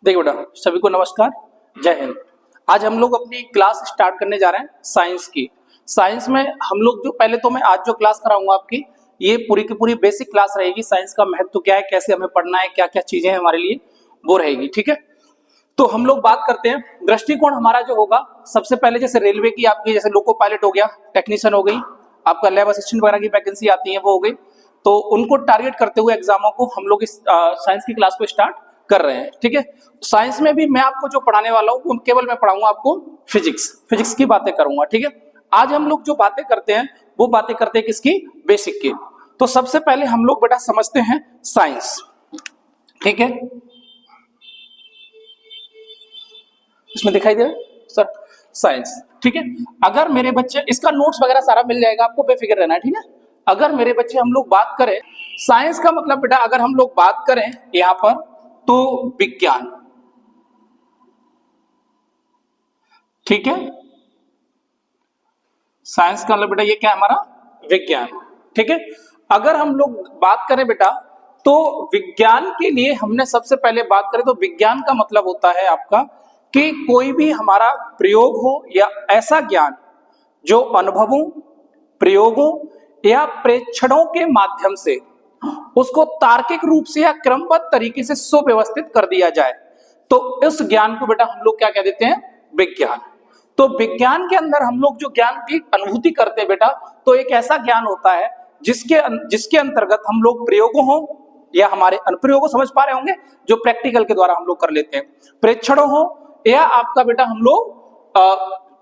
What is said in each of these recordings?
देखिए बेटा, सभी को नमस्कार, जय हिंद। आज हम लोग अपनी क्लास स्टार्ट करने जा रहे हैं साइंस की। साइंस में हम लोग जो पहले तो मैं आज जो क्लास कराऊंगा आपकी, ये पूरी की पूरी बेसिक क्लास रहेगी। साइंस का महत्व क्या है, कैसे हमें पढ़ना है, क्या क्या चीजें हैं हमारे लिए, वो रहेगी। ठीक है, तो हम लोग बात करते हैं। दृष्टिकोण हमारा जो होगा, सबसे पहले जैसे रेलवे की आपकी जैसे लोको पायलट हो गया, टेक्नीशियन हो गई, आपका लैब असिस्टेंट वगैरह की वैकेंसी आती है वो हो गई, तो उनको टारगेट करते हुए एग्जामों को हम लोग इस साइंस की क्लास को स्टार्ट कर रहे हैं। ठीक है, साइंस में भी मैं आपको जो पढ़ाने वाला हूँ वो केवल मैं पढ़ाऊंगा आपको फिजिक्स की बातें करूंगा। ठीक है, आज हम लोग जो बातें करते हैं वो बातें करते हैं किसकी, बेसिक की। तो सबसे पहले हम लोग बेटा समझते हैं साइंस। ठीक है, इसमें दिखाई दे रहा है सर साइंस। ठीक है, अगर मेरे बच्चे, इसका नोट्स वगैरह सारा मिल जाएगा आपको, बेफिक्र रहना है। ठीक है, अगर मेरे बच्चे हम लोग बात करें साइंस का मतलब बेटा, अगर हम लोग बात करें यहां पर तो विज्ञान। ठीक है, साइंस का मतलब बेटा ये क्या है हमारा, विज्ञान। ठीक है, अगर हम लोग बात करें बेटा तो विज्ञान के लिए हमने सबसे पहले बात करें तो विज्ञान का मतलब होता है आपका कि कोई भी हमारा प्रयोग हो या ऐसा ज्ञान जो अनुभवों, प्रयोगों या प्रेक्षणों के माध्यम से उसको तार्किक रूप से या क्रमबद्ध तरीके से सुव्यवस्थित कर दिया जाए, तो उस ज्ञान को बेटा हम लोग क्या कह देते हैं, विज्ञान। तो विज्ञान के अंदर हम लोग जो ज्ञान की अनुभूति करते हैं बेटा, तो एक ऐसा ज्ञान होता है जिसके अंतर्गत हम लोग प्रयोगों हो या हमारे अनुप्रयोगों, समझ पा रहे होंगे, जो प्रैक्टिकल के द्वारा हम लोग कर लेते हैं, प्रेक्षणों हो या आपका बेटा हम लोग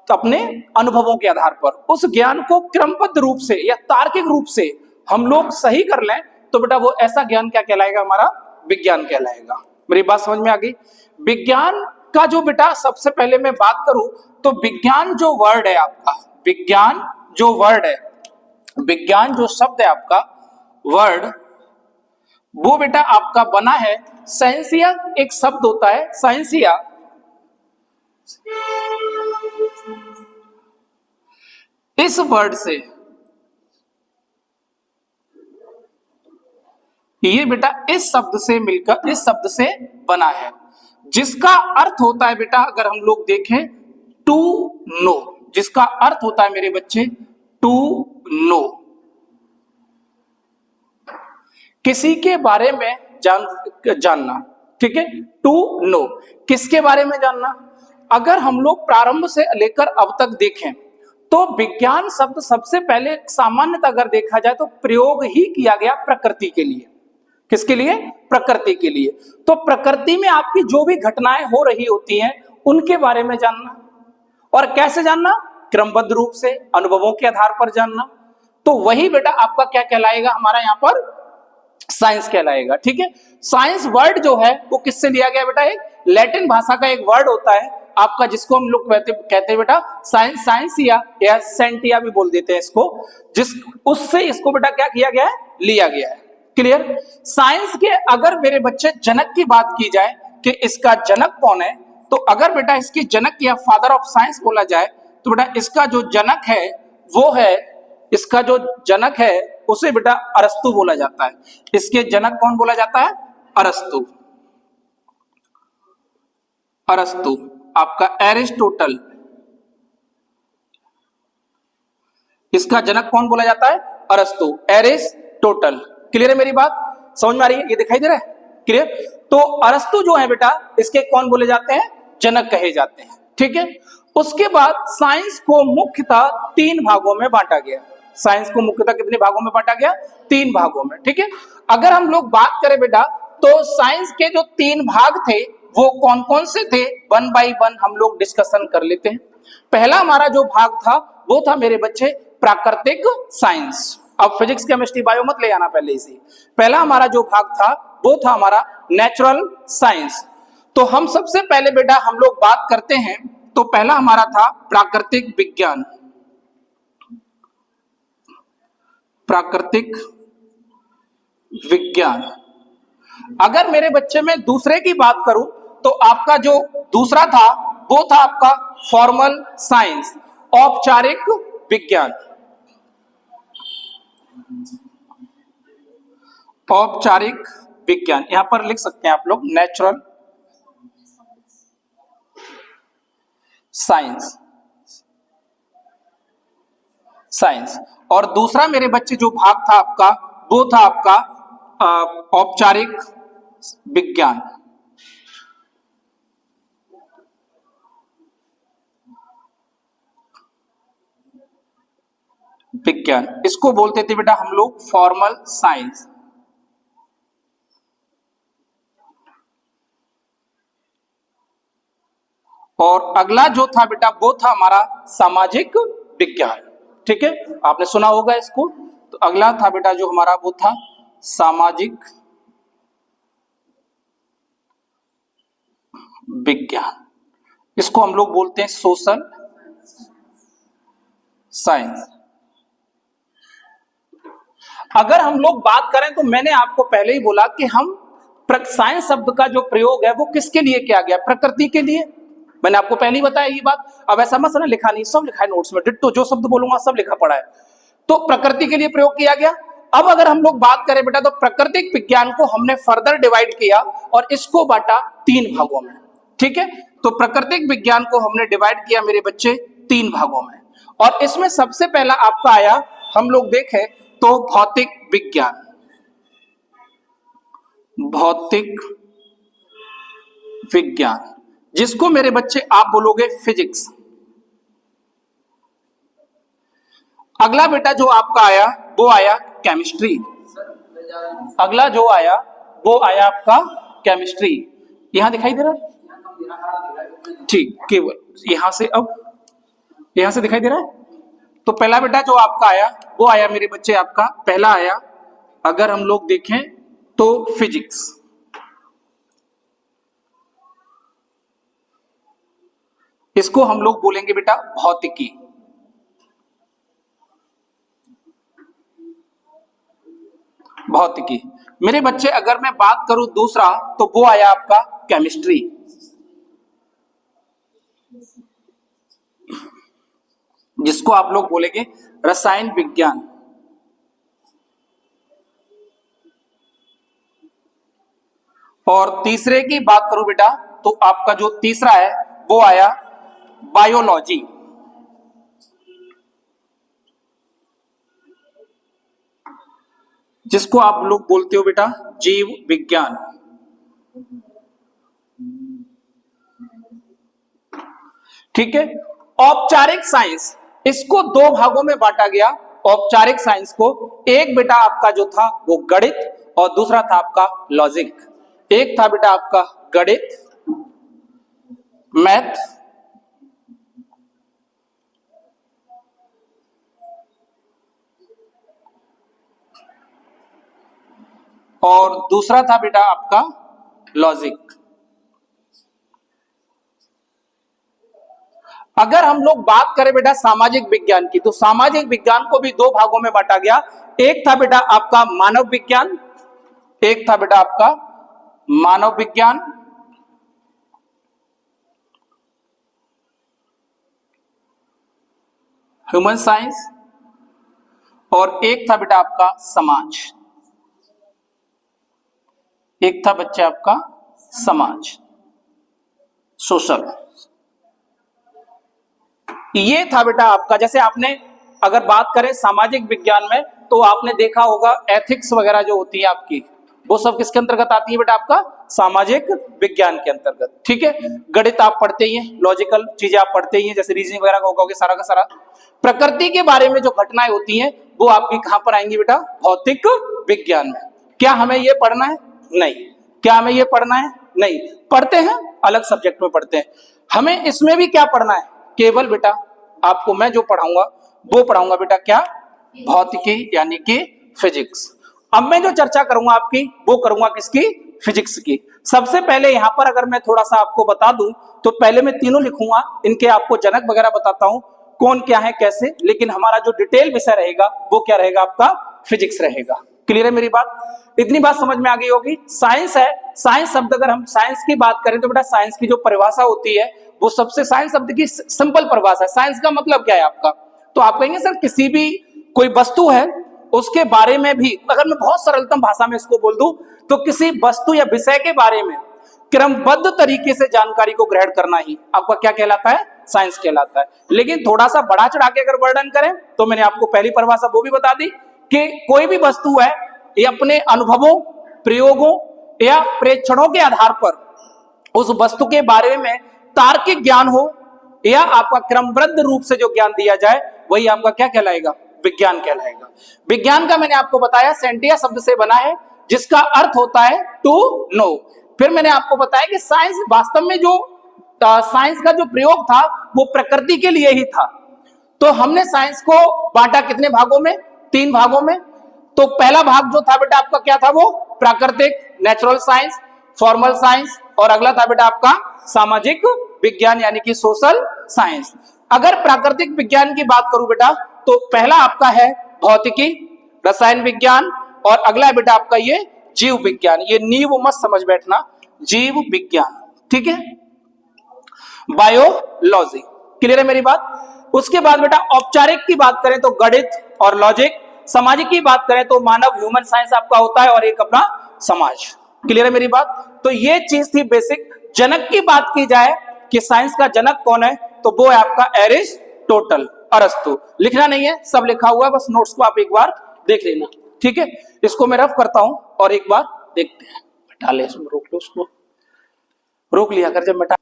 अपने अनुभवों के आधार पर उस ज्ञान को क्रमबद्ध रूप से या तार्किक रूप से हम लोग सही कर लें, तो बेटा वो ऐसा ज्ञान क्या कहलाएगा, हमारा विज्ञान कहलाएगा। मेरी बात समझ में आ गई। विज्ञान का जो बेटा सबसे पहले मैं बात करूं तो विज्ञान जो वर्ड है आपका, विज्ञान जो वर्ड है, विज्ञान जो शब्द है आपका वर्ड, वो बेटा आपका बना है साइंसिया। एक शब्द होता है साइंसिया, इस वर्ड से ये बेटा इस शब्द से मिलकर इस शब्द से बना है, जिसका अर्थ होता है बेटा, अगर हम लोग देखें, टू नो। जिसका अर्थ होता है मेरे बच्चे टू नो, किसी के बारे में जानना। ठीक है, टू नो, किसके बारे में जानना। अगर हम लोग प्रारंभ से लेकर अब तक देखें तो विज्ञान शब्द सबसे पहले सामान्यतः अगर देखा जाए तो प्रयोग ही किया गया प्रकृति के लिए। किसके लिए, प्रकृति के लिए। तो प्रकृति में आपकी जो भी घटनाएं हो रही होती हैं उनके बारे में जानना, और कैसे जानना, क्रमबद्ध रूप से अनुभवों के आधार पर जानना। तो वही बेटा आपका क्या कहलाएगा, हमारा यहाँ पर साइंस कहलाएगा। ठीक है, साइंस वर्ड जो है वो किससे लिया गया बेटा, एक लैटिन भाषा का एक वर्ड होता है आपका, जिसको हम लोग कहते हैं बेटा साइंसिया या सेंटिया भी बोल देते हैं इसको, जिस उससे इसको बेटा क्या किया गया है, लिया गया है। क्लियर। साइंस के अगर मेरे बच्चे जनक की बात की जाए कि इसका जनक कौन है, तो अगर बेटा इसकी जनक या फादर ऑफ साइंस बोला जाए तो बेटा इसका जो जनक है वो है, इसका जो जनक है उसे बेटा अरस्तु बोला जाता है। इसके जनक कौन बोला जाता है, अरस्तु। अरस्तु आपका एरिस्टोटल, इसका जनक कौन बोला जाता है, अरस्तु, एरिस्टोटल। क्लियर है मेरी बात, समझ में आ रही है, ये दिखाई दे रहा है, क्लियर। तो अरस्तु जो है बेटा इसके कौन बोले जाते हैं, जनक कहे जाते हैं। ठीक है, उसके बाद साइंस को मुख्यतः तीन भागों में बांटा गया। साइंस को मुख्यतः कितने भागों में बांटा गया, तीन भागों में। ठीक है, अगर हम लोग बात करें बेटा तो साइंस के जो तीन भाग थे वो कौन कौन से थे, वन बाय वन हम लोग डिस्कशन कर लेते हैं। पहला हमारा जो भाग था वो था मेरे बच्चे प्राकृतिक साइंस। अब फिजिक्स केमिस्ट्री बायो मत ले आना पहले इसे। पहला हमारा जो भाग था वो था हमारा नेचुरल साइंस। तो हम सबसे पहले बेटा हम लोग बात करते हैं, तो पहला हमारा था प्राकृतिक विज्ञान। प्राकृतिक विज्ञान। अगर मेरे बच्चे में दूसरे की बात करूं तो आपका जो दूसरा था वो था आपका फॉर्मल साइंस, औपचारिक विज्ञान। औपचारिक विज्ञान, यहां पर लिख सकते हैं आप लोग नेचुरल साइंस, साइंस। और दूसरा मेरे बच्चे जो भाग था आपका, वो था आपका औपचारिक विज्ञान। विज्ञान इसको बोलते थे बेटा हम लोग फॉर्मल साइंस। और अगला जो था बेटा वो था हमारा सामाजिक विज्ञान। ठीक है, आपने सुना होगा इसको। तो अगला था बेटा जो हमारा वो था सामाजिक विज्ञान, इसको हम लोग बोलते हैं सोशल साइंस। अगर हम लोग बात करें तो मैंने आपको पहले ही बोला कि हम साइंस शब्द का जो प्रयोग है वो किसके लिए किया गया, प्रकृति के लिए। मैंने आपको पहले ही बताया ये बात। अब ऐसा मत ना लिखा नहीं, सब लिखा है नोट्स में, डिट्टो जो शब्द बोलूंगा सब लिखा पड़ा है। तो प्रकृति के लिए प्रयोग किया गया। अब अगर हम लोग बात करें बेटा तो प्राकृतिक विज्ञान को हमने फर्दर डिवाइड किया और इसको बांटा 3 भागों में। ठीक है, तो प्राकृतिक विज्ञान को हमने डिवाइड किया मेरे बच्चे 3 भागों में। और इसमें सबसे पहला आपका आया, हम लोग देखें तो भौतिक विज्ञान। भौतिक विज्ञान जिसको मेरे बच्चे आप बोलोगे फिजिक्स। अगला बेटा जो आपका आया वो आया केमिस्ट्री। अगला जो आया वो आया आपका केमिस्ट्री। यहां दिखाई दे रहा है? ठीक, केवल यहां से, अब यहां से दिखाई दे रहा है। तो पहला बेटा जो आपका आया वो आया मेरे बच्चे आपका, पहला आया अगर हम लोग देखें तो फिजिक्स। इसको हम लोग बोलेंगे बेटा भौतिकी। भौतिकी मेरे बच्चे अगर मैं बात करूं दूसरा तो वो आया आपका केमिस्ट्री। जिसको आप लोग बोलेंगे रसायन विज्ञान। और तीसरे की बात करूं बेटा तो आपका जो तीसरा है वो आया बायोलॉजी। जिसको आप लोग बोलते हो बेटा जीव विज्ञान। ठीक है, औपचारिक साइंस इसको 2 भागों में बांटा गया। औपचारिक साइंस को एक बेटा आपका जो था वो गणित और दूसरा था आपका लॉजिक। एक था बेटा आपका गणित, मैथ, और दूसरा था बेटा आपका लॉजिक। अगर हम लोग बात करें बेटा सामाजिक विज्ञान की तो सामाजिक विज्ञान को भी 2 भागों में बांटा गया। एक था बेटा आपका मानव विज्ञान, एक था बेटा आपका मानव विज्ञान, ह्यूमन साइंस, और एक था बेटा आपका समाज। एक था बच्चे आपका समाज, सोशल। ये था बेटा आपका, जैसे आपने अगर बात करें सामाजिक विज्ञान में तो आपने देखा होगा एथिक्स वगैरह जो होती है आपकी, वो सब किसके अंतर्गत आती है बेटा आपका सामाजिक विज्ञान के अंतर्गत। ठीक है, गणित आप पढ़ते ही हैं, लॉजिकल चीजें आप पढ़ते ही हैं, जैसे रीजनिंग वगैरह का सारा का सारा। प्रकृति के बारे में जो घटनाएं होती हैं वो आपकी कहां पर आएंगी बेटा भौतिक विज्ञान में। क्या हमें ये पढ़ना है? नहीं। क्या हमें ये पढ़ना है? नहीं। पढ़ते हैं, अलग सब्जेक्ट में पढ़ते हैं। हमें इसमें भी क्या पढ़ना है? केवल बेटा आपको मैं जो पढ़ाऊंगा वो पढ़ाऊंगा बेटा क्या भौतिकी यानी कि फिजिक्स। अब मैं जो चर्चा करूंगा आपकी वो करूंगा किसकी? फिजिक्स की। सबसे पहले यहां पर अगर मैं थोड़ा सा आपको बता दूं तो पहले मैं तीनों लिखूंगा, इनके आपको जनक वगैरह बताता हूं कौन क्या है कैसे, लेकिन हमारा जो डिटेल विषय रहेगा वो क्या रहेगा आपका फिजिक्स रहेगा। क्लियर है मेरी बात? इतनी बात समझ में आ गई होगी। साइंस है, साइंस शब्द अगर हम साइंस की बात करें तो बेटा साइंस की जो परिभाषा होती है वो सबसे, साइंस शब्द की सिंपल परिभाषा है। साइंस का मतलब क्या है आपका? तो आप कहेंगे सर किसी भी कोई वस्तु है उसके बारे में भी, अगर मैं बहुत सरलतम भाषा में इसको बोल दूं तो किसी वस्तु या विषय के बारे में क्रमबद्ध तरीके से जानकारी को ग्रहण करना ही आपका क्या कहलाता है? साइंस कहलाता है। लेकिन थोड़ा सा बढ़ा चढ़ा के अगर वर्णन करें तो मैंने आपको पहली परिभाषा वो भी बता दी कि कोई भी वस्तु है ये अपने अनुभवों, प्रयोगों या प्रेक्षणों के आधार पर उस वस्तु के बारे में तार्किक ज्ञान हो या आपका क्रमबद्ध रूप से जो ज्ञान दिया जाए वही आपका क्या कहलाएगा, विज्ञान कहलाएगा। विज्ञान का मैंने आपको बताया सेंटिया शब्द से बना है जिसका अर्थ होता है टू नो। फिर मैंने आपको बताया कि साइंस वास्तव में जो साइंस का जो प्रयोग था वो प्रकृति के लिए ही था। तो हमने साइंस को बांटा कितने भागों में, 3 भागों में। तो पहला भाग जो था बेटा आपका क्या था, वो प्राकृतिक नेचुरल साइंस, फॉर्मल साइंस, और अगला था बेटा आपका सामाजिक विज्ञान यानी कि सोशल साइंस। अगर प्राकृतिक विज्ञान की बात करूं बेटा तो पहला आपका है भौतिकी, रसायन विज्ञान, और अगला है बेटा आपका ये जीव विज्ञान। ये नींव मत समझ बैठना, जीव विज्ञान, ठीक है, बायोलॉजी। क्लियर है मेरी बात। उसके बाद बेटा औपचारिक की बात करें तो गणित और लॉजिक, सामाजिक की बात करें तो मानव ह्यूमन साइंस आपका होता है और एक अपना समाज। क्लियर है मेरी बात। तो ये चीज थी बेसिक। जनक की बात की जाए कि साइंस का जनक कौन है तो वो है आपका एरिस्टोटल, अरस्तु। लिखना नहीं है, सब लिखा हुआ है, बस नोट्स को आप एक बार देख लेना, ठीक है। इसको मैं रफ करता हूं और एक बार देखते हैं। बैठा ले, इसमें रोक लो, उसको रोक लिया कर, जब बैठा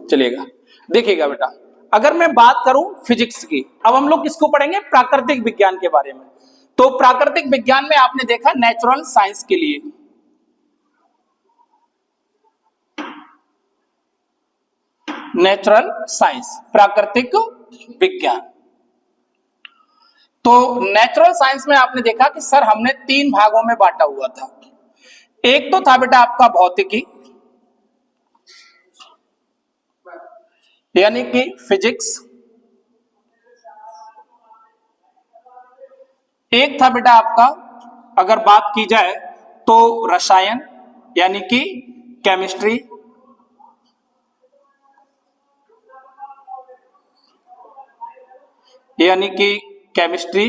चलेगा। देखिएगा बेटा, अगर मैं बात करूं फिजिक्स की, अब हम लोग किसको पढ़ेंगे, प्राकृतिक विज्ञान के बारे में। तो प्राकृतिक विज्ञान में आपने देखा नेचुरल साइंस के लिए नेचुरल साइंस, प्राकृतिक विज्ञान। तो नेचुरल साइंस में आपने देखा कि सर हमने 3 भागों में बांटा हुआ था। एक तो था बेटा आपका भौतिकी यानी कि फिजिक्स, एक था बेटा आपका अगर बात की जाए तो रसायन यानी कि केमिस्ट्री, यानी कि केमिस्ट्री,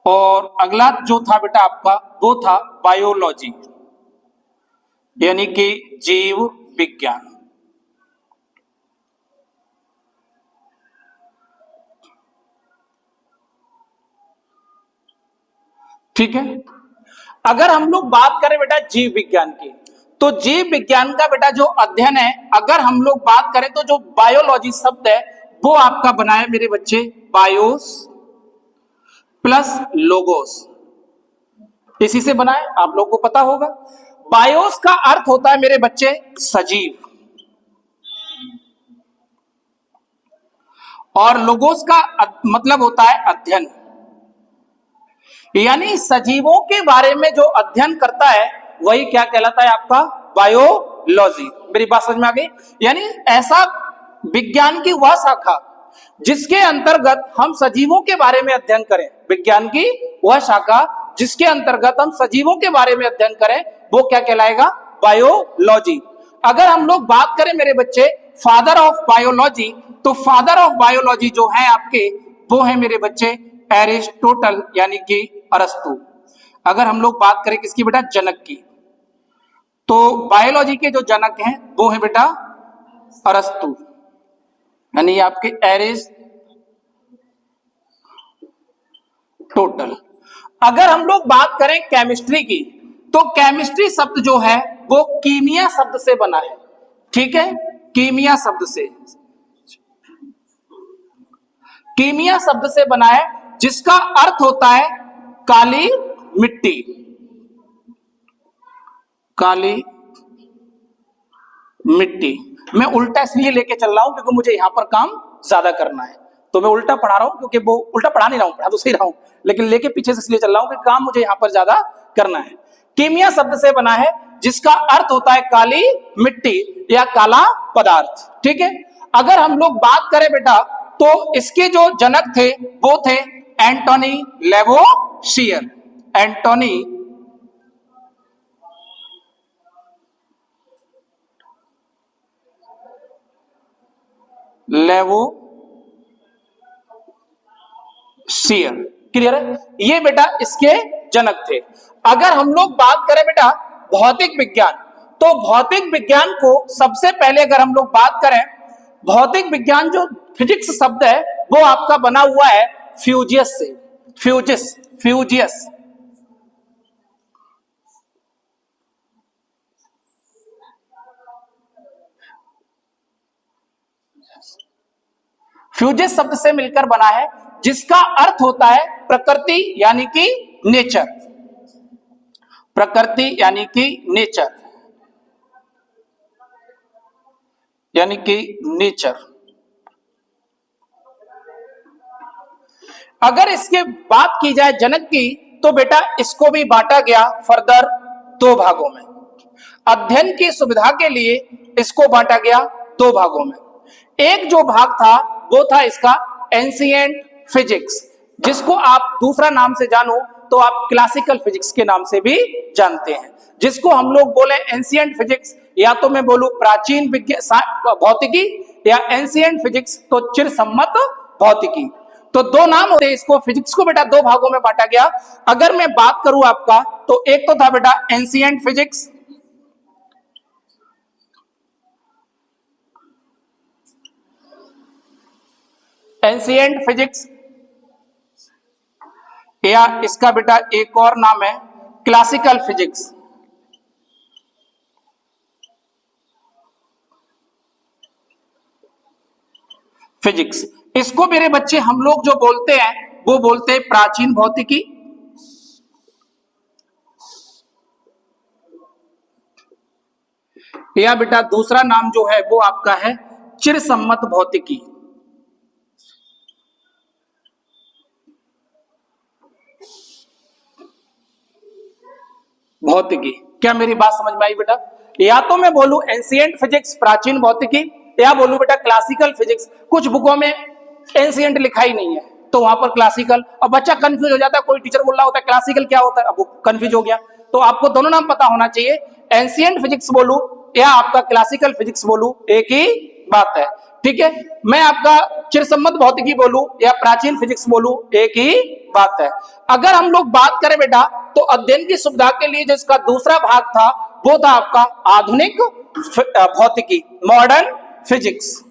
और अगला जो था बेटा आपका वो था बायोलॉजी यानी कि जीव विज्ञान। ठीक है। अगर हम लोग बात करें बेटा जीव विज्ञान की तो जीव विज्ञान का बेटा जो अध्ययन है, अगर हम लोग बात करें तो जो बायोलॉजी शब्द है वो आपका बना है मेरे बच्चे बायोस प्लस लोगोस, इसी से बना है, आप लोगों को पता होगा। बायोस का अर्थ होता है मेरे बच्चे सजीव, और लोगोस का मतलब होता है अध्ययन, यानी सजीवों के बारे में जो अध्ययन करता है वही क्या कहलाता है आपका बायोलॉजी। मेरी बात समझ में आ गई। यानी ऐसा विज्ञान की वह शाखा जिसके अंतर्गत हम सजीवों के बारे में अध्ययन करें, विज्ञान की वह शाखा जिसके अंतर्गत हम सजीवों के बारे में अध्ययन करें वो क्या कहलाएगा, बायोलॉजी। अगर हम लोग बात करें मेरे बच्चे फादर ऑफ बायोलॉजी, तो फादर ऑफ बायोलॉजी जो है आपके वो है मेरे बच्चे एरिस्टोटल यानी कि अरस्तु। अगर हम लोग बात करें किसकी बेटा, जनक की, तो बायोलॉजी के जो जनक हैं वो है बेटा अरस्तु, यानी आपके एरिस्टोटल। अगर हम लोग बात करें केमिस्ट्री की तो केमिस्ट्री शब्द जो है वो कीमिया शब्द से बना है, ठीक है, कीमिया शब्द से, कीमिया शब्द से बना है जिसका अर्थ होता है काली मिट्टी, काली मिट्टी। मैं उल्टा इसलिए लेके चल रहा हूं क्योंकि मुझे यहां पर काम ज्यादा करना है, तो मैं उल्टा पढ़ा रहा हूं, क्योंकि वो उल्टा पढ़ा नहीं रहा हूं, पढ़ा तो सही रहा हूं, लेकिन लेके पीछे से इसलिए चल रहा हूं कि काम मुझे यहां पर ज्यादा करना है। कीमिया शब्द से बना है जिसका अर्थ होता है काली मिट्टी या काला पदार्थ, ठीक है। अगर हम लोग बात करें बेटा तो इसके जो जनक थे वो थे Antony Lavoisier, Antony Lavoisier. Clear है, ये बेटा इसके जनक थे। अगर हम लोग बात करें बेटा भौतिक विज्ञान, तो भौतिक विज्ञान को सबसे पहले अगर हम लोग बात करें, भौतिक विज्ञान जो फिजिक्स शब्द है वो आपका बना हुआ है फ्यूजियस से, फ्यूजियस। फ्यूजियस शब्द से मिलकर बना है, जिसका अर्थ होता है प्रकृति यानी कि नेचर, प्रकृति यानी कि नेचर, यानी कि नेचर। अगर इसके बात की जाए जनक की, तो बेटा इसको भी बांटा गया फर्दर दो भागों में। अध्ययन की सुविधा के लिए इसको बांटा गया दो भागों में। एक जो भाग था वो था इसका एंशिएंट फिजिक्स, जिसको आप दूसरा नाम से जानो तो आप क्लासिकल फिजिक्स के नाम से भी जानते हैं। जिसको हम लोग बोले एंशिएंट फिजिक्स, या तो मैं बोलूं प्राचीन भौतिकी, या एंशिएंट फिजिक्स तो चिरसम्मत भौतिकी। तो दो नाम होते हैं इसको, फिजिक्स को बेटा दो भागों में बांटा गया। अगर मैं बात करूं आपका, तो एक तो था बेटा एंशिएंट फिजिक्स, एंशिएंट फिजिक्स, या इसका बेटा एक और नाम है क्लासिकल फिजिक्स। फिजिक्स, इसको मेरे बच्चे हम लोग जो बोलते हैं वो बोलते हैं प्राचीन भौतिकी, या बेटा दूसरा नाम जो है वो आपका है चिरसम्मत भौतिकी। भौतिकी, क्या मेरी बात समझ में आई बेटा? या तो मैं बोलूं एंशिएंट फिजिक्स प्राचीन भौतिकी, या बोलूं बेटा क्लासिकल फिजिक्स। कुछ बुकों में एंशिएंट लिखा ही नहीं है तो वहां पर क्लासिकल, और बच्चा कंफ्यूज हो जाता है। कोई टीचर बोल रहा होता है क्लासिकल क्या होता है, अब वो कंफ्यूज हो गया। तो आपको दोनों नाम पता होना चाहिए, एंशिएंट फिजिक्स बोलूं या आपका क्लासिकल फिजिक्स बोलूं, एक ही बात है। ठीक है, मैं आपका चिरसम्मत भौतिकी बोलूं या प्राचीन फिजिक्स बोलूं, एक ही बात है। अगर हम लोग बात करें बेटा, तो अध्ययन की सुविधा के लिए जिसका दूसरा भाग था वो था आपका आधुनिक भौतिकी, मॉडर्न फिजिक्स।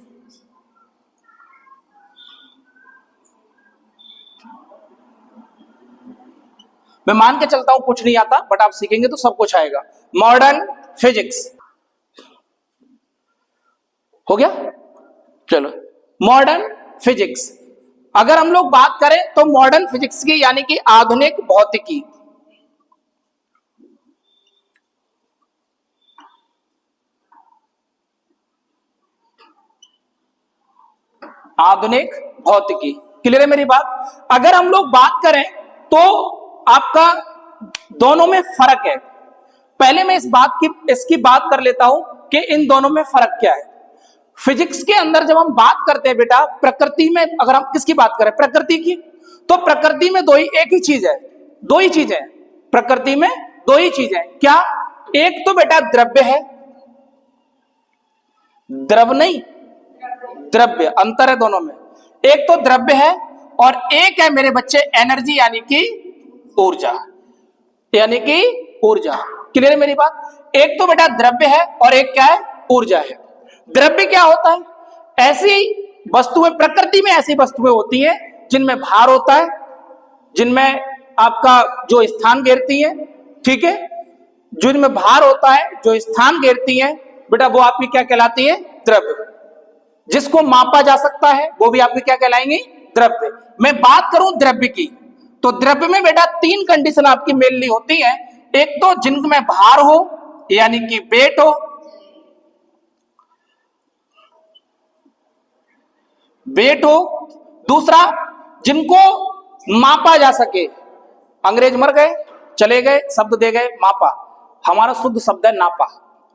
मैं मान के चलता हूं कुछ नहीं आता, बट आप सीखेंगे तो सब कुछ आएगा। मॉडर्न फिजिक्स हो गया, चलो मॉडर्न फिजिक्स। अगर हम लोग बात करें तो मॉडर्न फिजिक्स की यानी कि आधुनिक भौतिकी, आधुनिक भौतिकी। क्लियर है मेरी बात? अगर हम लोग बात करें तो आपका दोनों में फर्क है। पहले मैं इसकी बात कर लेता हूं कि इन दोनों में फर्क क्या है। फिजिक्स के अंदर जब हम बात करते हैं बेटा प्रकृति में, अगर हम किसकी बात करें प्रकृति की, तो प्रकृति में एक ही चीज है, दो ही चीजें हैं प्रकृति में, दो ही चीजें हैं। क्या? एक तो बेटा द्रव्य है, द्रव नहीं द्रव्य, अंतर है दोनों में। एक तो द्रव्य है और एक है मेरे बच्चे एनर्जी यानी कि ऊर्जा, यानी कि ऊर्जा। क्लियर है मेरी बात? एक तो बेटा द्रव्य है और एक क्या है? ऊर्जा है। द्रव्य क्या होता है? ऐसी वस्तुएं, प्रकृति में ऐसी वस्तुएं होती हैं जिनमें भार होता है, जिनमें आपका जो स्थान घेरती है, ठीक है, जिनमें भार होता है, जो स्थान घेरती है बेटा, वो आपकी क्या कहलाती है? द्रव्य। जिसको मापा जा सकता है वो भी आपकी क्या कहलाएंगे? द्रव्य। मैं बात करूं द्रव्य की, तो द्रव्य में बेटा तीन कंडीशन आपकी मेनली होती है। एक तो जिनमें भार हो यानी कि वेट हो, वेट हो। दूसरा जिनको मापा जा सके। अंग्रेज मर गए, चले गए, शब्द दे गए मापा, हमारा शुद्ध शब्द है नापा।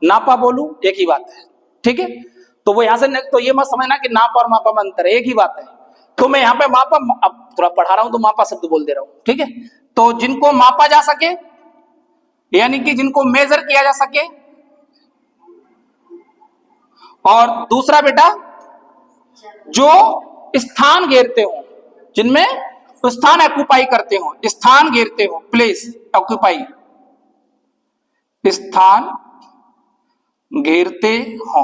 नापा बोलूं एक ही बात है, ठीक है। तो वो यहां से तो ये मत समझना कि नाप और मापा में अंतर है, एक ही बात है। तो मैं यहां पे मापा, अब थोड़ा पढ़ा रहा हूं तो मापा शब्द बोल दे रहा हूं, ठीक है। तो जिनको मापा जा सके यानी कि जिनको मेजर किया जा सके, और दूसरा बेटा जो स्थान घेरते हो, जिनमें स्थान ऑक्यूपाई करते हो, स्थान घेरते हो, प्लेस ऑक्यूपाई, स्थान घेरते हो।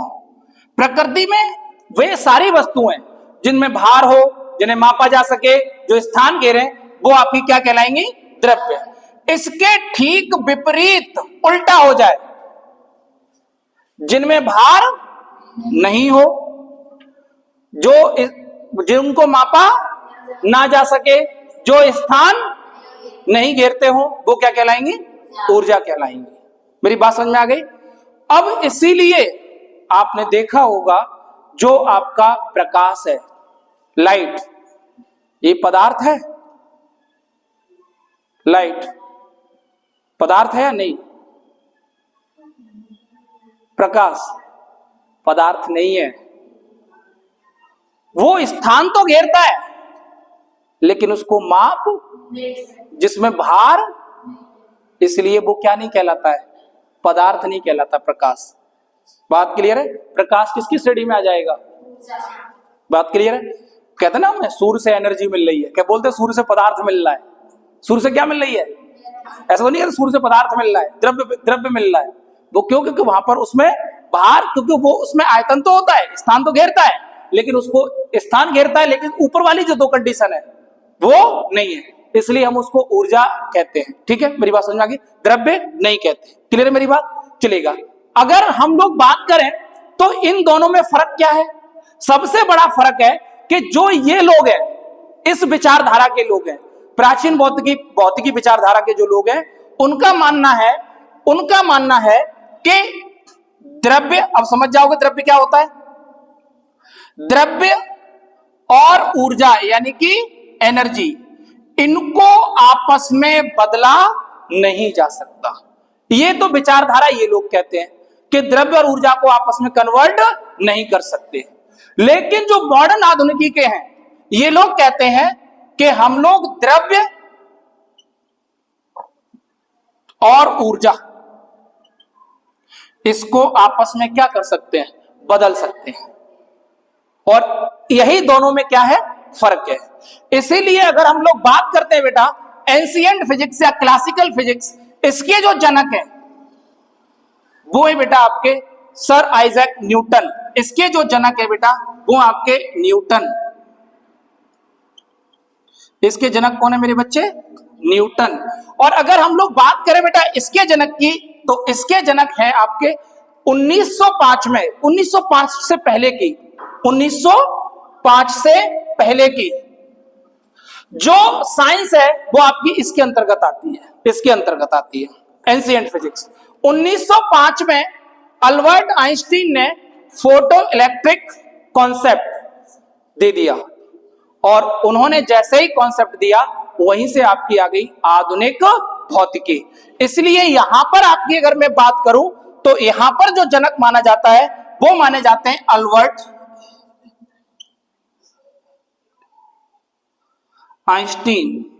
प्रकृति में वे सारी वस्तुएं जिनमें भार हो, जिन्हें मापा जा सके, जो स्थान घेरे, वो आपकी क्या कहलाएंगी? द्रव्य। इसके ठीक विपरीत उल्टा हो जाए, जिनमें भार नहीं हो, जिनको मापा ना जा सके, जो स्थान नहीं घेरते हो, वो क्या कहलाएंगी? ऊर्जा कहलाएंगी। मेरी बात समझ में आ गई? अब इसीलिए आपने देखा होगा जो आपका प्रकाश है, लाइट, ये पदार्थ है? लाइट पदार्थ है या नहीं? प्रकाश पदार्थ नहीं है। वो स्थान तो घेरता है, लेकिन उसको माप जिसमें भार, इसलिए वो क्या नहीं कहलाता है? पदार्थ नहीं कहलाता प्रकाश। बात क्लियर है? प्रकाश किसकी श्रेणी में आ जाएगा? बात क्लियर है? कहते ना हमें सूर्य से एनर्जी मिल रही है, क्या बोलते हैं? सूर्य से पदार्थ मिल रहा है। सूर्य से क्या मिल रही है? ऐसा तो नहीं है सूर्य से पदार्थ मिल रहा है, द्रव्य मिल रहा है। वो क्यों? क्योंकि वहां पर उसमें भार, क्योंकि वो उसमें आयतन तो होता है, स्थान तो घेरता है, लेकिन उसको स्थान घेरता है, लेकिन ऊपर वाली जो दो कंडीशन है वो नहीं है, इसलिए हम उसको ऊर्जा कहते हैं। ठीक है, मेरी बात समझ में आ गई? द्रव्य नहीं कहते। क्लियर है मेरी बात? चलेगा। अगर हम लोग बात करें तो इन दोनों में फर्क क्या है? सबसे बड़ा फर्क है कि जो ये लोग हैं, इस विचारधारा के लोग हैं, प्राचीन भौतिकी विचारधारा के जो लोग हैं, उनका मानना है कि द्रव्य, अब समझ जाओगे द्रव्य क्या होता है? द्रव्य और ऊर्जा यानी कि एनर्जी, इनको आपस में बदला नहीं जा सकता। ये तो विचारधारा ये लोग कहते हैं कि द्रव्य और ऊर्जा को आपस में कन्वर्ट नहीं कर सकते। लेकिन जो मॉडर्न आधुनिकी के हैं, ये लोग कहते हैं कि हम लोग द्रव्य और ऊर्जा, इसको आपस में क्या कर सकते हैं? बदल सकते हैं। और यही दोनों में क्या है? फर्क है। इसीलिए अगर हम लोग बात करते हैं बेटा एंशिएंट फिजिक्स या क्लासिकल फिजिक्स, इसके जो जनक हैं वो है बेटा आपके सर आइजैक न्यूटन। इसके जो जनक है बेटा वो आपके न्यूटन। इसके जनक कौन है मेरे बच्चे? न्यूटन। और अगर हम लोग बात करें बेटा इसके जनक की, तो इसके जनक है आपके 1905 में, 1905 से पहले की, 1905 से पहले की जो साइंस है वो आपकी इसके अंतर्गत आती है, इसके अंतर्गत आती है एंशिएंट फिजिक्स। 1905 में अल्बर्ट आइंस्टीन ने फोटो इलेक्ट्रिक कॉन्सेप्ट दे दिया, और उन्होंने जैसे ही कॉन्सेप्ट दिया वहीं से आपकी आ गई आधुनिक भौतिकी। इसलिए यहां पर आपकी अगर मैं बात करूं तो यहां पर जो जनक माना जाता है वो माने जाते हैं अल्बर्ट आइंस्टीन।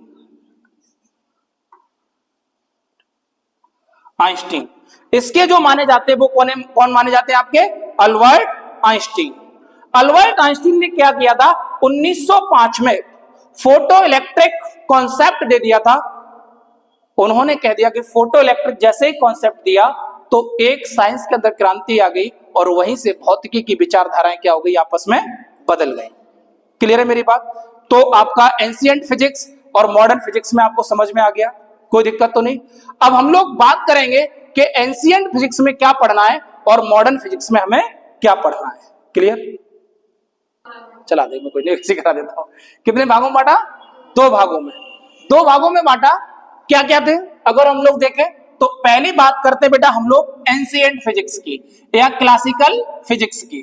इसके जो माने जाते हैं वो कौन माने जाते हैं आपके? Albert Einstein. अल्बर्ट आइंस्टीन ने क्या किया था? 1905 में फोटो इलेक्ट्रिक कॉन्सेप्ट दे दिया था। उन्होंने कह दिया कि फोटो इलेक्ट्रिक जैसे ही कॉन्सेप्ट दिया तो एक साइंस के अंदर क्रांति आ गई, और वहीं से भौतिकी की विचारधाराएं क्या हो गई? आपस में बदल गई। क्लियर है मेरी बात? तो आपका एंशिएंट फिजिक्स और मॉडर्न फिजिक्स में आपको समझ में आ गया, कोई दिक्कत तो नहीं। अब हम लोग बात करेंगे कि एंशिएंट फिजिक्स में क्या पढ़ना है और मॉडर्न फिजिक्स में हमें क्या पढ़ना है। क्लियर? चला दे, मैं कोई नहीं सिखा देता हूं। कितने भागों में बांटा? 2 भागों में। 2 भागों में बांटा। क्या क्या थे अगर हम लोग देखें तो पहली बात करते बेटा हम लोग एंशिएंट फिजिक्स की या क्लासिकल फिजिक्स की।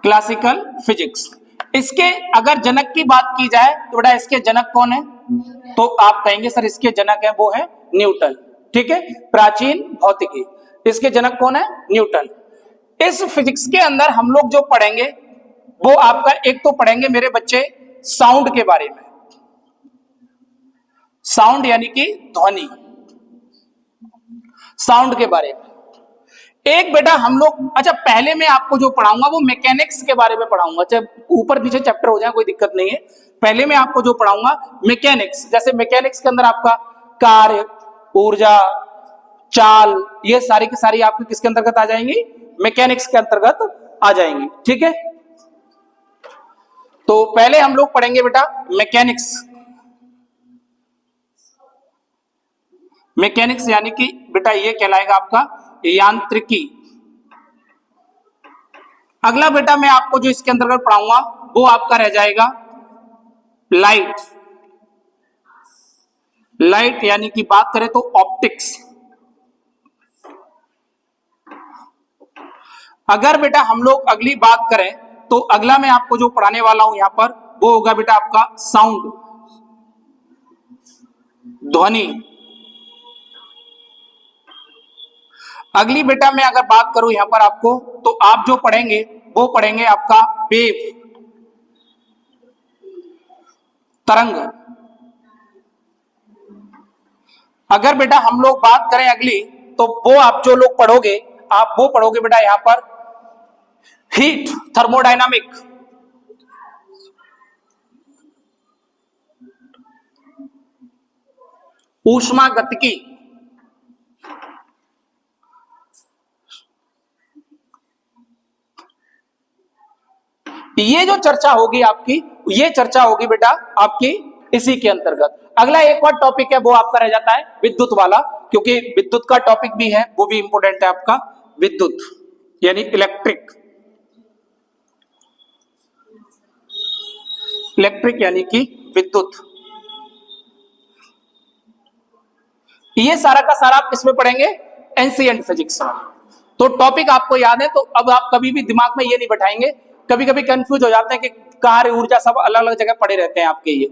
क्लासिकल फिजिक्स, इसके अगर जनक की बात की जाए तो बेटा इसके जनक कौन है? तो आप कहेंगे सर इसके जनक है वो है न्यूटन। ठीक है, प्राचीन भौतिकी, इसके जनक कौन है? न्यूटन। इस फिजिक्स के अंदर हम लोग जो पढ़ेंगे वो आपका एक तो पढ़ेंगे मेरे बच्चे साउंड के बारे में। साउंड यानी कि ध्वनि, साउंड के बारे में। एक बेटा हम लोग, अच्छा पहले मैं आपको जो पढ़ाऊंगा वो मैकेनिक्स के बारे में पढ़ाऊंगा, चाहे ऊपर नीचे चैप्टर हो जाए कोई दिक्कत नहीं है। पहले मैं आपको जो पढ़ाऊंगा मैकेनिक्स, जैसे मैकेनिक्स के अंदर आपका कार्य, ऊर्जा, चाल, ये सारी की सारी आपकी किसके अंतर्गत आ जाएंगी, मैकेनिक्स के अंतर्गत आ जाएंगी। ठीक है, तो पहले हम लोग पढ़ेंगे बेटा मैकेनिक्स। मैकेनिक्स यानी कि बेटा ये कहलाएगा आपका यांत्रिकी। अगला बेटा मैं आपको जो इसके अंतर्गत पढ़ाऊंगा वो आपका रह जाएगा लाइट। लाइट यानी कि बात करें तो ऑप्टिक्स। अगर बेटा हम लोग अगली बात करें तो अगला मैं आपको जो पढ़ाने वाला हूं यहां पर वो होगा बेटा आपका साउंड, ध्वनि। अगली बेटा मैं अगर बात करूं यहां पर आपको, तो आप जो पढ़ेंगे वो पढ़ेंगे आपका वेव, तरंग। अगर बेटा हम लोग बात करें अगली, तो वो आप जो लोग पढ़ोगे आप वो पढ़ोगे बेटा यहां पर हीट, थर्मोडायनामिक। ऊष्मागतिकी। ये जो चर्चा होगी आपकी, ये चर्चा होगी बेटा आपकी इसी के अंतर्गत। अगला एक और टॉपिक है वो आपका रह जाता है विद्युत वाला, क्योंकि विद्युत का टॉपिक भी है, वो भी इंपॉर्टेंट है आपका, विद्युत यानी इलेक्ट्रिक। इलेक्ट्रिक यानी कि विद्युत। ये सारा का सारा आप किसमें पढ़ेंगे, एंशिएंट फिजिक्स में। तो टॉपिक आपको याद है, तो अब आप कभी भी दिमाग में ये नहीं बैठाएंगे, कभी कभी कंफ्यूज हो जाते हैं कि कार्य, ऊर्जा सब अलग अलग जगह पड़े रहते हैं आपके ये।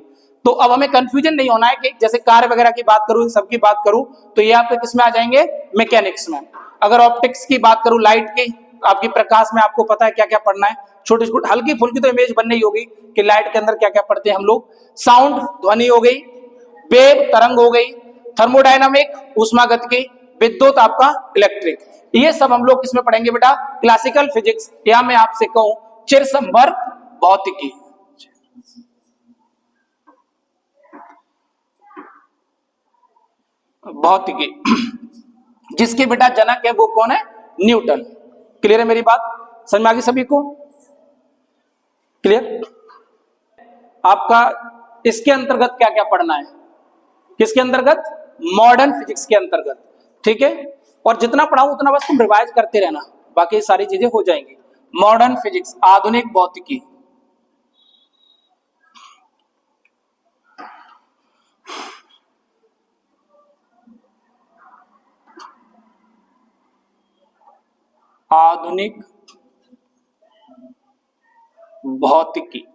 तो अब हमें कंफ्यूजन नहीं होना है कि जैसे कार्य वगैरह की बात करूं, इन सब की बात करूं, तो ये आपके किसमें आ जाएंगे, मैकेनिक्स में। अगर ऑप्टिक्स की बात करूं, लाइट की, आपकी प्रकाश में आपको पता है क्या क्या पढ़ना है, छोटी छोटी हल्की फुल्की तो इमेज बननी होगी कि लाइट के अंदर क्या क्या पढ़ते हैं हम लोग। साउंड, ध्वनि हो गई, वेव, तरंग हो गई, थर्मोडायनामिक, ऊष्मागतिकी, विद्युत आपका इलेक्ट्रिक। ये सब हम लोग किसमें पढ़ेंगे बेटा, क्लासिकल फिजिक्स, या मैं आपसे कहूं चिरसंवर्त भौतिकी। भौतिकी जिसके बेटा जनक है वो कौन है, न्यूटन। क्लियर है मेरी बात, समझ में आ गई सभी को, क्लियर। आपका इसके अंतर्गत क्या क्या पढ़ना है, किसके अंतर्गत, मॉडर्न फिजिक्स के अंतर्गत। ठीक है, और जितना पढ़ाऊं उतना बस तुम रिवाइज करते रहना, बाकी सारी चीजें हो जाएंगी। मॉडर्न फिजिक्स, आधुनिक भौतिकी। आधुनिक भौतिकी।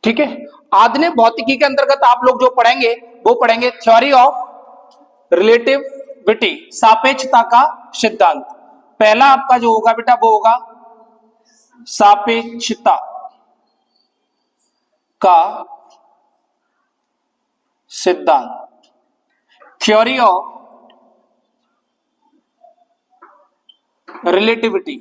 ठीक है, आधुनिक भौतिकी के अंतर्गत आप लोग जो पढ़ेंगे वो पढ़ेंगे थ्योरी ऑफ रिलेटिविटी, सापेक्षता का सिद्धांत। पहला आपका जो होगा बेटा वो होगा सापेक्षता का सिद्धांत, थ्योरी ऑफ रिलेटिविटी।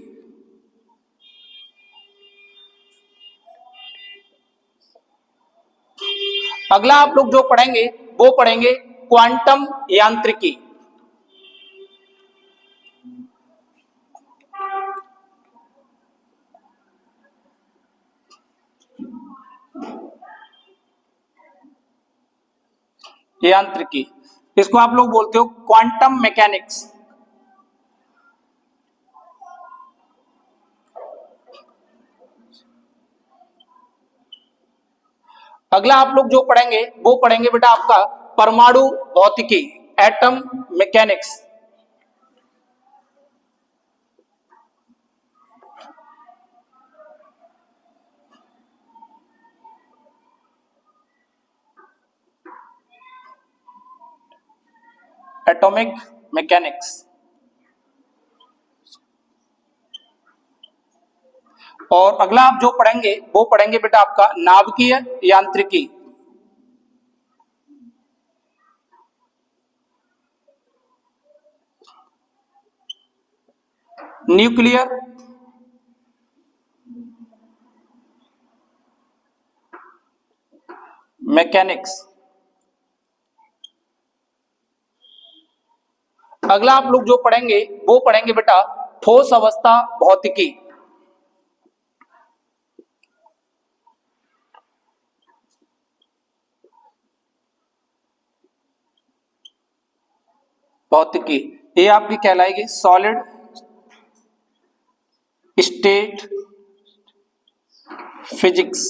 अगला आप लोग जो पढ़ेंगे वो पढ़ेंगे क्वांटम यांत्रिकी। यांत्रिकी, इसको आप लोग बोलते हो क्वांटम मैकेनिक्स। अगला आप लोग जो पढ़ेंगे वो पढ़ेंगे बेटा आपका परमाणु भौतिकी, एटम मैकेनिक्स। Atomic mechanics. और अगला आप जो पढ़ेंगे वो पढ़ेंगे बेटा आपका नाभिकीय यांत्रिकी। Nuclear, mechanics. अगला आप लोग जो पढ़ेंगे वो पढ़ेंगे बेटा ठोस अवस्था भौतिकी। भौतिकी ये आपकी कहलाएगी सॉलिड स्टेट फिजिक्स।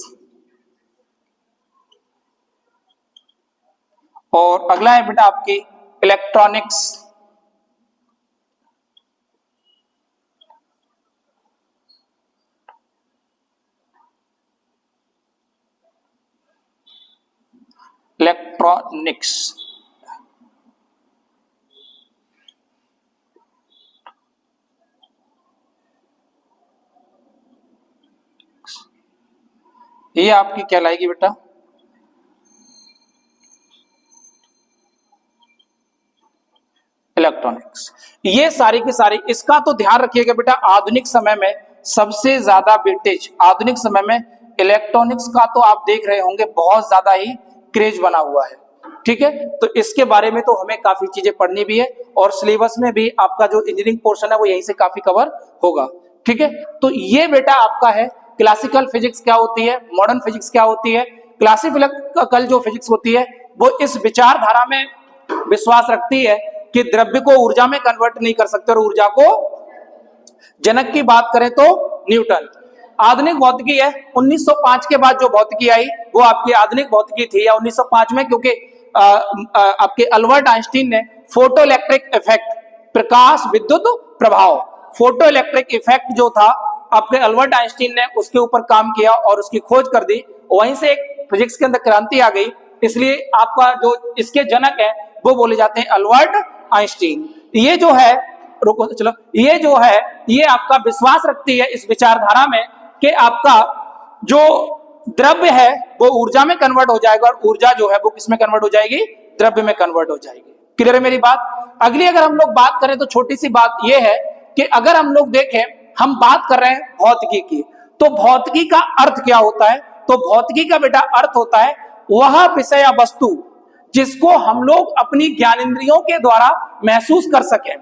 और अगला है बेटा आपकी इलेक्ट्रॉनिक्स। इलेक्ट्रॉनिक्स ये आपकी कहलाएगी बेटा इलेक्ट्रॉनिक्स। ये सारी की सारी, इसका तो ध्यान रखिएगा बेटा, आधुनिक समय में सबसे ज्यादा वेटेज आधुनिक समय में इलेक्ट्रॉनिक्स का तो आप देख रहे होंगे बहुत ज्यादा ही क्रेज बना हुआ है। ठीक है, तो इसके बारे में तो हमें काफी चीजें पढ़नी भी है और सिलेबस में भी आपका जो इंजीनियरिंग पोर्शन है वो यहीं से काफी कवर होगा। ठीक है, तो ये बेटा आपका है क्लासिकल फिजिक्स क्या होती है, मॉडर्न फिजिक्स क्या होती है। क्लासिकल जो फिजिक्स होती है वो इस विचारधारा में विश्वास रखती है कि द्रव्य को ऊर्जा में कन्वर्ट नहीं कर सकते और ऊर्जा को, जनक की बात करें तो न्यूटन। आधुनिक भौतिकी है 1905 के बाद जो भौतिकी आई वो आपकी आधुनिक भौतिकी थी, या 1905 में, क्योंकि आपके अल्बर्ट आइंस्टीन ने फोटो इलेक्ट्रिक इफेक्ट, प्रकाश विद्युत प्रभाव, फोटो इलेक्ट्रिक इफेक्ट जो था आपके अल्बर्ट आइंस्टीन ने उसके ऊपर काम किया और उसकी खोज कर दी। वहीं से एक फिजिक्स के अंदर क्रांति आ गई, इसलिए आपका जो इसके जनक है वो बोले जाते हैं अल्बर्ट आइंस्टीन। ये जो है, रुको चलो, ये जो है ये आपका विश्वास रखती है इस विचारधारा में कि आपका जो द्रव्य है वो ऊर्जा में कन्वर्ट हो जाएगा और ऊर्जा जो है वो किस में कन्वर्ट हो जाएगी, द्रव्य में कन्वर्ट हो जाएगी। क्लियर है मेरी बात। अगली अगर हम लोग बात करें तो छोटी सी बात ये है कि अगर हम लोग देखें, हम बात कर रहे हैं भौतिकी की, तो भौतिकी का अर्थ क्या होता है, तो भौतिकी का बेटा अर्थ होता है वह विषय या वस्तु जिसको हम लोग अपनी ज्ञानेंद्रियों के द्वारा महसूस कर सकें।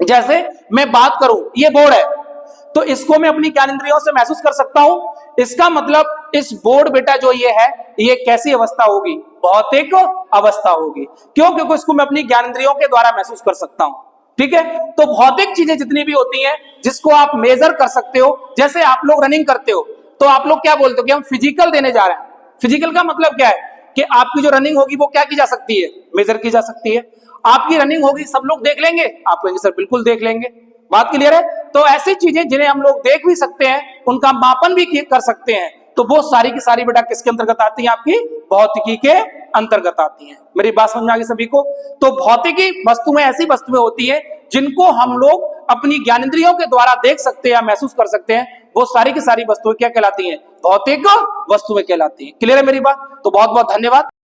जैसे मैं बात करूं, ये बोर्ड है तो इसको मैं अपनी ज्ञानेंद्रियों से महसूस कर सकता हूं। इसका मतलब इस बोर्ड बेटा जो ये है ये कैसी अवस्था होगी, भौतिक अवस्था होगी। क्यों? क्योंकि इसको मैं अपनी ज्ञानेंद्रियों के द्वारा महसूस कर सकता हूं। ठीक है, तो भौतिक चीजें जितनी भी होती हैं जिसको आप मेजर कर सकते हो, जैसे आप लोग रनिंग करते हो तो आप लोग क्या बोलते हो कि हम फिजिकल देने जा रहे हैं। फिजिकल का मतलब क्या है कि आपकी जो रनिंग होगी वो क्या की जा सकती है, मेजर की जा सकती है। आपकी रनिंग होगी, सब लोग देख लेंगे, आप कहेंगे सर बिल्कुल देख लेंगे, बात क्लियर है। तो ऐसी चीजें जिन्हें हम लोग देख भी सकते हैं, उनका मापन भी कर सकते हैं, तो वो सारी की सारी बेटा किसके अंतर्गत आती है, आपकी भौतिकी के अंतर्गत आती है। मेरी बात समझ आ गई सभी को। तो भौतिकी वस्तुएं ऐसी वस्तुएं होती है जिनको हम लोग अपनी ज्ञानेंद्रियों के द्वारा देख सकते हैं या महसूस कर सकते हैं, वो सारी की सारी वस्तुएं क्या कहलाती हैं, भौतिक वस्तुएं कहलाती हैं। क्लियर है मेरी बात। तो बहुत बहुत धन्यवाद।